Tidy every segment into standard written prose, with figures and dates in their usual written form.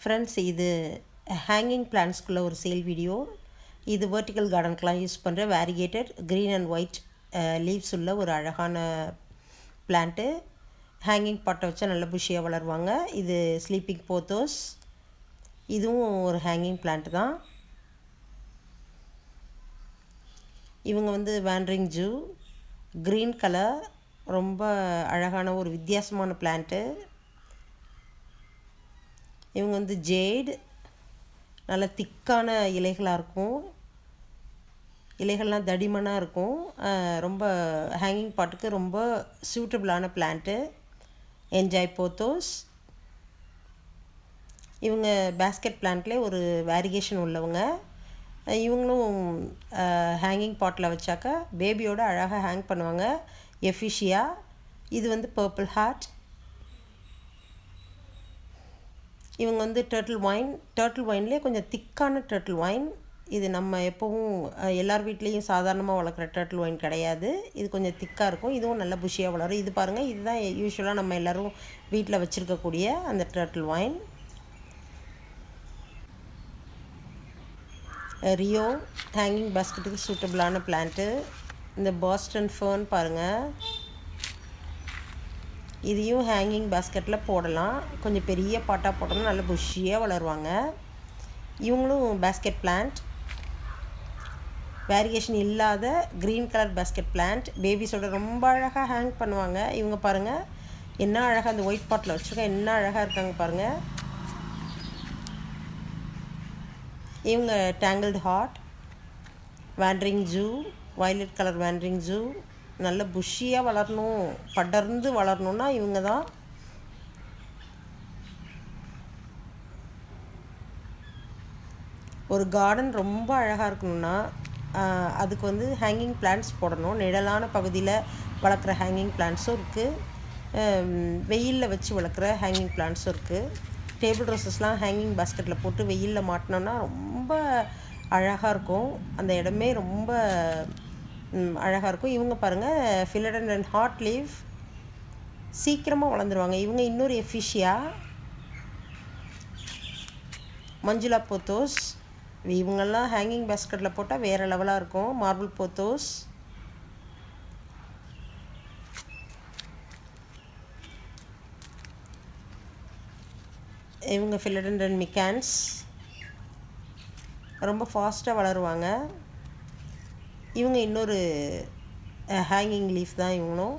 Friends, இது hanging பிளான்ஸ்குள்ள ஒரு sale video. இது வெர்டிக்கல் கார்டனுக்கெலாம் யூஸ் பண்ணுற variegated green and white leaves உள்ள ஒரு அழகான பிளான்ட்டு. ஹேங்கிங் பாட்டை வச்சா நல்ல புஷியாக வளருவாங்க. இது ஸ்லீப்பிங் போத்தோஸ். இதுவும் ஒரு ஹேங்கிங் பிளான்ட் தான். இவங்க வந்து வேண்ட்ரிங் ஜூ, க்ரீன் கலர், ரொம்ப அழகான ஒரு வித்தியாசமான பிளான்ட்டு. இவங்க வந்து ஜேட், நல்ல திக்கான இலைகளாக இருக்கும். இலைகள்லாம் தடிமனாக இருக்கும். ரொம்ப ஹேங்கிங் பாட்டுக்கு ரொம்ப சூட்டபிளான பிளான்ட்டு. Enjoy pothos. இவங்க பேஸ்கெட் பிளான்ட்லேயே ஒரு வேரிகேஷன் உள்ளவங்க. இவங்களும் ஹேங்கிங் பாட்டில் வச்சாக்கா பேபியோட அழகாக ஹேங் பண்ணுவாங்க. எஃபிஷியா. இது வந்து பர்பிள் ஹார்ட். இவங்க வந்து டர்ட்டில் ஒயின்லேயே கொஞ்சம் திக்கான டர்ட்டில் ஒயின். இது நம்ம எப்போவும் எல்லார் வீட்லேயும் சாதாரணமாக வளர்க்குற டர்ட்டில் ஒயின் கிடையாது. இது கொஞ்சம் திக்காக இருக்கும். இதுவும் நல்ல புஷியாக வளரும். இது பாருங்கள், இதுதான் யூஸ்வலாக நம்ம எல்லோரும் வீட்டில் வச்சுருக்கக்கூடிய அந்த டர்ட்டில் ஒயின். ரியோ, ஹேங்கிங் பாஸ்கெட்டுக்கு சூட்டபிளான பிளான்ட்டு. இந்த பாஸ்டன் ஃபர்ன் பாருங்கள், இதையும் ஹேங்கிங் பாஸ்கெட்டில் போடலாம். கொஞ்சம் பெரிய பாட்டாக போட்டோம்னா நல்ல புஷியாக வளருவாங்க. இவங்களும் பேஸ்கெட் பிளான்ட், வேரியேஷன் இல்லாத க்ரீன் கலர் பேஸ்கெட் பிளான்ட். பேபிஸோட ரொம்ப அழகாக ஹேங் பண்ணுவாங்க. இவங்க பாருங்கள், என்ன அழகாக அந்த ஒயிட் பாட்டில் வச்சுருக்கேன், என்ன அழகாக இருக்காங்க பாருங்கள். இவங்க tangled heart, wandering Jew, violet colour wandering Jew. நல்ல புஷியாக வளரணும், படர்ந்து வளரணுன்னா இவங்க தான். ஒரு கார்டன் ரொம்ப அழகாக இருக்கணும்னா அதுக்கு வந்து ஹேங்கிங் பிளான்ட்ஸ் போடணும். நிழலான பகுதியில் வளர்க்குற ஹேங்கிங் பிளான்ட்ஸும் இருக்குது, வெயிலில் வச்சு வளர்க்குற ஹேங்கிங் பிளான்ட்ஸும் இருக்குது. டேபிள் ரோசஸ்லாம் ஹேங்கிங் பாஸ்கெட்டில் போட்டு வெயிலில் மாட்டினோன்னா ரொம்ப அழகாக இருக்கும். அந்த இடமே ரொம்ப அழகாக இருக்கும். இவங்க பாருங்கள், ஃபிலடென்ட்ரன் ஹாட் லீவ், சீக்கிரமாக வளர்ந்துருவாங்க. இவங்க இன்னொரு எஃபிஷியா, மஞ்சுளா போத்தோஸ். இவங்கெல்லாம் ஹேங்கிங் பாஸ்கெட்டில் போட்டால் வேறு லெவலாக இருக்கும். Marble pothos. இவங்க ஃபிலடென்ட்ரன் மிக்கான்ஸ், ரொம்ப ஃபாஸ்ட்டாக வளருவாங்க. இவங்க இன்னொரு ஹேங்கிங் லீஃப் தான் இவங்களும்.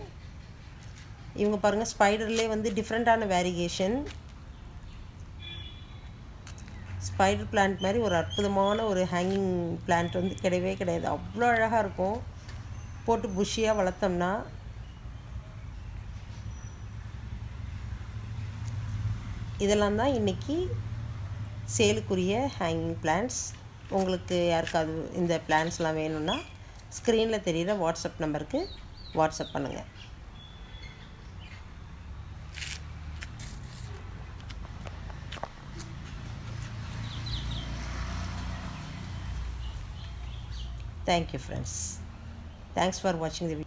இவங்க பாருங்கள், ஸ்பைடர்லேயே வந்து டிஃப்ரெண்ட்டான வேரியேஷன். ஸ்பைடர் பிளான்ட் மாதிரி ஒரு அற்புதமான ஒரு ஹேங்கிங் பிளான்ட் வந்து கிடையவே கிடையாது. அவ்வளோ அழகாக இருக்கும். போட்டு புஷியாக வளர்த்தோம்னா. இதெல்லாம் தான் இன்றைக்கி சேலுக்குரிய ஹேங்கிங் பிளான்ட்ஸ். உங்களுக்கு யாருக்காவது இந்த பிளான்ஸ்லாம் வேணும்னா ஸ்க்ரீனில் தெரிகிற வாட்ஸ்அப் நம்பருக்கு வாட்ஸ்அப் பண்ணுங்கள். Thank you, friends. Thanks for watching the video.